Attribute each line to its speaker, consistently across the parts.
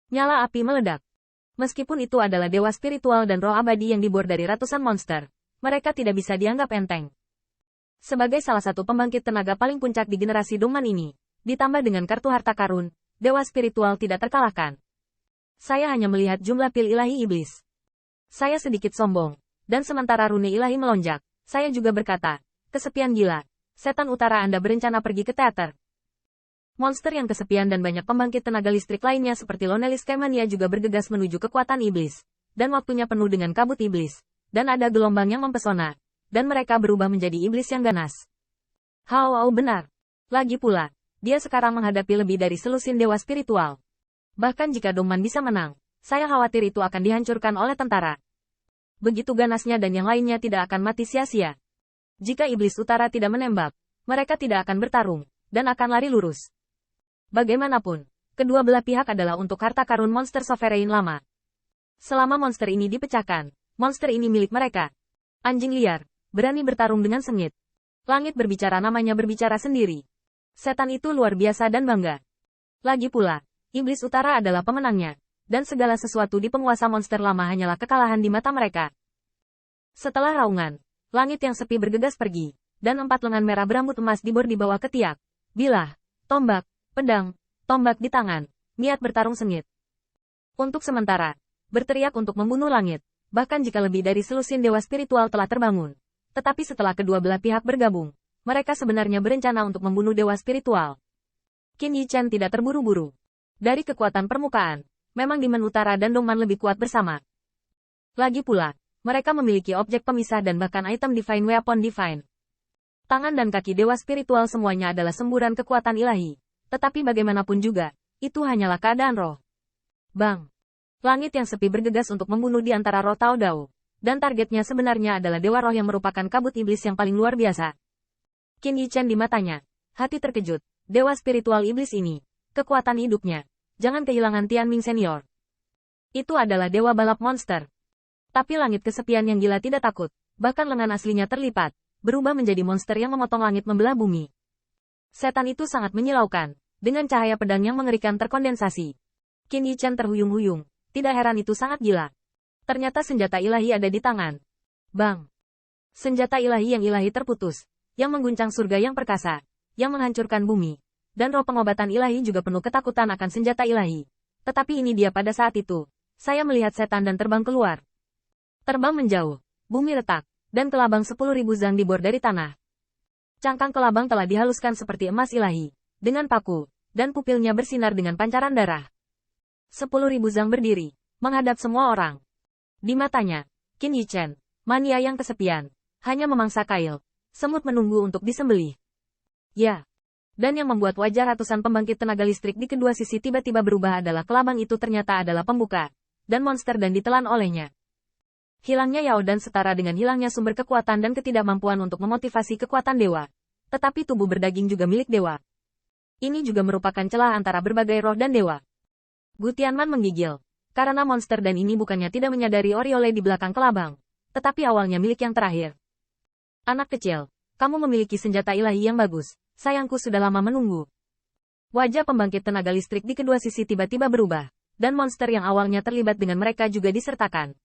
Speaker 1: Nyala api meledak. Meskipun itu adalah dewa spiritual dan roh abadi yang dibuat dari ratusan monster, mereka tidak bisa dianggap enteng. Sebagai salah satu pembangkit tenaga paling puncak di generasi Dongman ini, ditambah dengan kartu harta karun, dewa spiritual tidak terkalahkan. Saya hanya melihat jumlah pil ilahi iblis. Saya sedikit sombong, dan sementara rune ilahi melonjak, saya juga berkata, kesepian gila, setan utara Anda berencana pergi ke teater. Monster yang kesepian dan banyak pembangkit tenaga listrik lainnya seperti Lonelis Kemania juga bergegas menuju kekuatan iblis, dan waktunya penuh dengan kabut iblis, dan ada gelombang yang mempesona, dan mereka berubah menjadi iblis yang ganas. Hao benar. Lagi pula, dia sekarang menghadapi lebih dari selusin dewa spiritual. Bahkan jika Dongman bisa menang, saya khawatir itu akan dihancurkan oleh tentara. Begitu ganasnya dan yang lainnya tidak akan mati sia-sia. Jika iblis utara tidak menembak, mereka tidak akan bertarung, dan akan lari lurus. Bagaimanapun, kedua belah pihak adalah untuk harta karun monster sovereign lama. Selama monster ini dipecahkan, monster ini milik mereka. Anjing liar, berani bertarung dengan sengit. Langit berbicara namanya berbicara sendiri. Setan itu luar biasa dan bangga. Lagi pula, iblis utara adalah pemenangnya, dan segala sesuatu di penguasa monster lama hanyalah kekalahan di mata mereka. Setelah raungan, langit yang sepi bergegas pergi, dan 4 lengan merah berambut emas dibor di bawah ketiak. Bilah, tombak, pedang, tombak di tangan, niat bertarung sengit. Untuk sementara, berteriak untuk membunuh langit, bahkan jika lebih dari selusin dewa spiritual telah terbangun. Tetapi setelah kedua belah pihak bergabung, mereka sebenarnya berencana untuk membunuh dewa spiritual. Qin Yichen tidak terburu-buru. Dari kekuatan permukaan, memang Demon Utara dan Dongman lebih kuat bersama. Lagi pula, mereka memiliki objek pemisah dan bahkan item Divine Weapon Divine. Tangan dan kaki dewa spiritual semuanya adalah semburan kekuatan ilahi. Tetapi bagaimanapun juga, itu hanyalah keadaan roh. Bang! Langit yang sepi bergegas untuk membunuh di antara roh Tao Dao. Dan targetnya sebenarnya adalah dewa roh yang merupakan kabut iblis yang paling luar biasa. Qin Yichen di matanya. Hati terkejut. Dewa spiritual iblis ini. Kekuatan hidupnya. Jangan kehilangan Tianming Senior. Itu adalah dewa balap monster. Tapi langit kesepian yang gila tidak takut. Bahkan lengan aslinya terlipat. Berubah menjadi monster yang memotong langit membelah bumi. Setan itu sangat menyilaukan, dengan cahaya pedang yang mengerikan terkondensasi. Qin Yichen terhuyung-huyung, tidak heran itu sangat gila. Ternyata senjata ilahi ada di tangan. Bang! Senjata ilahi yang ilahi terputus, yang mengguncang surga yang perkasa, yang menghancurkan bumi. Dan roh pengobatan ilahi juga penuh ketakutan akan senjata ilahi. Tetapi ini dia pada saat itu. Saya melihat setan dan terbang keluar. Terbang menjauh, bumi retak, dan kelabang 10.000 zang dibor dari tanah. Cangkang kelabang telah dihaluskan seperti emas ilahi, dengan paku, dan pupilnya bersinar dengan pancaran darah. 10.000 zang berdiri, menghadap semua orang. Di matanya, Qin Yichen, mania yang kesepian, hanya memangsa kail, semut menunggu untuk disembelih. Ya. Dan yang membuat wajah ratusan pembangkit tenaga listrik di kedua sisi tiba-tiba berubah adalah kelabang itu ternyata adalah pembuka, dan monster dan ditelan olehnya. Hilangnya Yao dan setara dengan hilangnya sumber kekuatan dan ketidakmampuan untuk memotivasi kekuatan dewa. Tetapi tubuh berdaging juga milik dewa. Ini juga merupakan celah antara berbagai roh dan dewa. Gu Tianman menggigil. Karena monster dan ini bukannya tidak menyadari Oriole di belakang kelabang. Tetapi awalnya milik yang terakhir. Anak kecil, kamu memiliki senjata ilahi yang bagus. Sayangku sudah lama menunggu. Wajah pembangkit tenaga listrik di kedua sisi tiba-tiba berubah. Dan monster yang awalnya terlibat dengan mereka juga disertakan.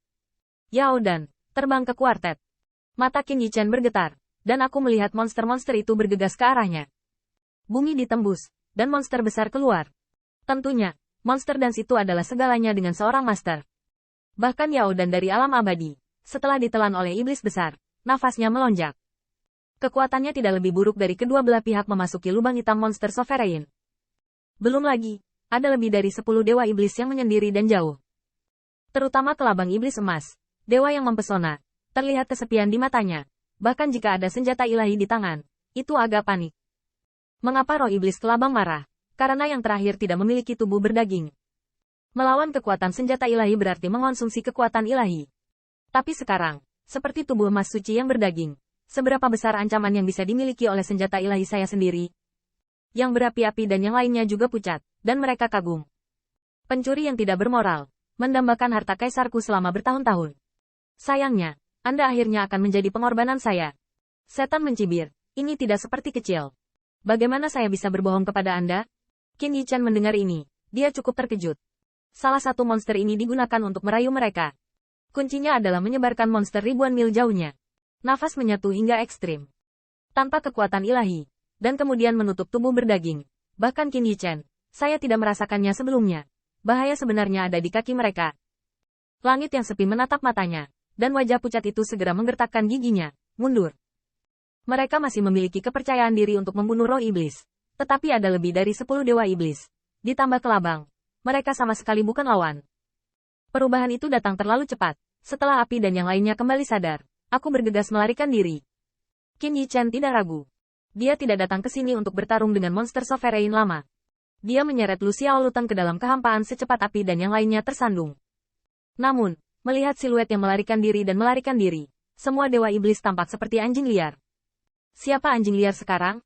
Speaker 1: Yao Dan, terbang ke kuartet. Mata Qin Yichen bergetar, dan aku melihat monster-monster itu bergegas ke arahnya. Bumi ditembus, dan monster besar keluar. Tentunya, monster dance itu adalah segalanya dengan seorang master. Bahkan Yao Dan dari alam abadi, setelah ditelan oleh iblis besar, nafasnya melonjak. Kekuatannya tidak lebih buruk dari kedua belah pihak memasuki lubang hitam monster sovereign. Belum lagi, ada lebih dari 10 dewa iblis yang menyendiri dan jauh. Terutama kelabang iblis emas. Dewa yang mempesona, terlihat kesepian di matanya. Bahkan jika ada senjata ilahi di tangan, itu agak panik. Mengapa roh iblis kelabang marah? Karena yang terakhir tidak memiliki tubuh berdaging. Melawan kekuatan senjata ilahi berarti mengonsumsi kekuatan ilahi. Tapi sekarang, seperti tubuh emas suci yang berdaging, seberapa besar ancaman yang bisa dimiliki oleh senjata ilahi saya sendiri? Yang berapi-api dan yang lainnya juga pucat, dan mereka kagum. Pencuri yang tidak bermoral, mendambakan harta kaisarku selama bertahun-tahun. Sayangnya, Anda akhirnya akan menjadi pengorbanan saya. Setan mencibir, ini tidak seperti kecil. Bagaimana saya bisa berbohong kepada Anda? Qin Yichen mendengar ini, dia cukup terkejut. Salah satu monster ini digunakan untuk merayu mereka. Kuncinya adalah menyebarkan monster ribuan mil jauhnya. Nafas menyatu hingga ekstrim. Tanpa kekuatan ilahi. Dan kemudian menutup tubuh berdaging. Bahkan Qin Yichen, saya tidak merasakannya sebelumnya. Bahaya sebenarnya ada di kaki mereka. Langit yang sepi menatap matanya. Dan wajah pucat itu segera menggertakkan giginya. Mundur. Mereka masih memiliki kepercayaan diri untuk membunuh roh iblis. Tetapi ada lebih dari 10 dewa iblis. Ditambah kelabang. Mereka sama sekali bukan lawan. Perubahan itu datang terlalu cepat. Setelah api dan yang lainnya kembali sadar, aku bergegas melarikan diri. Qin Yichen tidak ragu. Dia tidak datang ke sini untuk bertarung dengan monster sovereign lama. Dia menyeret Lu Xiaoluteng ke dalam kehampaan secepat api dan yang lainnya tersandung. Namun, melihat siluet yang melarikan diri, semua dewa iblis tampak seperti anjing liar. Siapa anjing liar sekarang?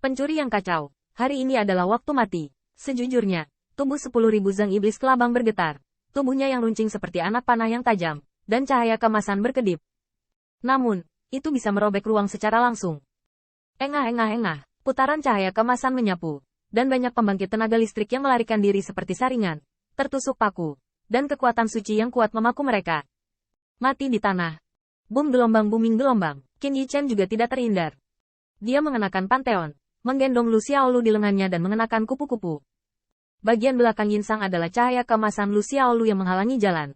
Speaker 1: Pencuri yang kacau. Hari ini adalah waktu mati. Sejujurnya, tubuh 10.000 zang iblis kelabang bergetar. Tubuhnya yang runcing seperti anak panah yang tajam, dan cahaya kemasan berkedip. Namun, itu bisa merobek ruang secara langsung. Engah, putaran cahaya kemasan menyapu, dan banyak pembangkit tenaga listrik yang melarikan diri seperti saringan, tertusuk paku, dan kekuatan suci yang kuat memaku mereka. Mati di tanah. Boom booming gelombang. Qin Yichen juga tidak terhindar. Dia mengenakan panteon, menggendong Lu Xiaolu di lengannya dan mengenakan kupu-kupu. Bagian belakang Yinsang adalah cahaya keemasan Lu Xiaolu yang menghalangi jalan.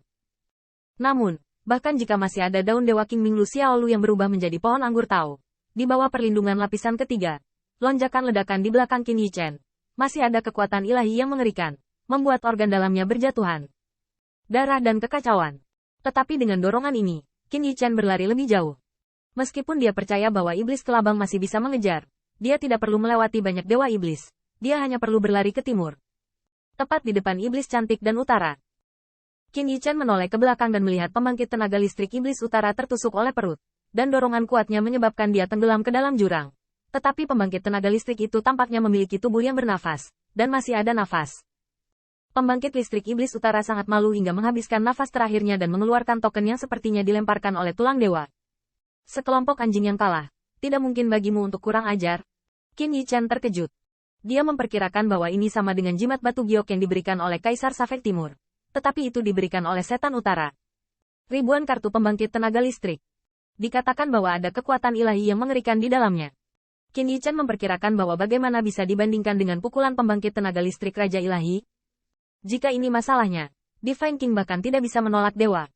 Speaker 1: Namun, bahkan jika masih ada daun dewa Qingming Lu Xiaolu yang berubah menjadi pohon anggur Tao, di bawah perlindungan lapisan ketiga, lonjakan ledakan di belakang Qin Yichen, masih ada kekuatan ilahi yang mengerikan, membuat organ dalamnya berjatuhan. Darah dan kekacauan. Tetapi dengan dorongan ini, Qin Yichen berlari lebih jauh. Meskipun dia percaya bahwa iblis kelabang masih bisa mengejar, dia tidak perlu melewati banyak dewa iblis. Dia hanya perlu berlari ke timur. Tepat di depan iblis cantik dan utara. Qin Yichen menoleh ke belakang dan melihat pembangkit tenaga listrik iblis utara tertusuk oleh perut, dan dorongan kuatnya menyebabkan dia tenggelam ke dalam jurang. Tetapi pembangkit tenaga listrik itu tampaknya memiliki tubuh yang bernafas, dan masih ada nafas. Pembangkit listrik iblis utara sangat malu hingga menghabiskan nafas terakhirnya dan mengeluarkan token yang sepertinya dilemparkan oleh tulang dewa. Sekelompok anjing yang kalah, tidak mungkin bagimu untuk kurang ajar. Qin Yichen terkejut. Dia memperkirakan bahwa ini sama dengan jimat batu giok yang diberikan oleh Kaisar Safek Timur. Tetapi itu diberikan oleh setan utara. Ribuan kartu pembangkit tenaga listrik. Dikatakan bahwa ada kekuatan ilahi yang mengerikan di dalamnya. Qin Yichen memperkirakan bahwa bagaimana bisa dibandingkan dengan pukulan pembangkit tenaga listrik Raja Ilahi. Jika ini masalahnya, Divine King bahkan tidak bisa menolak dewa.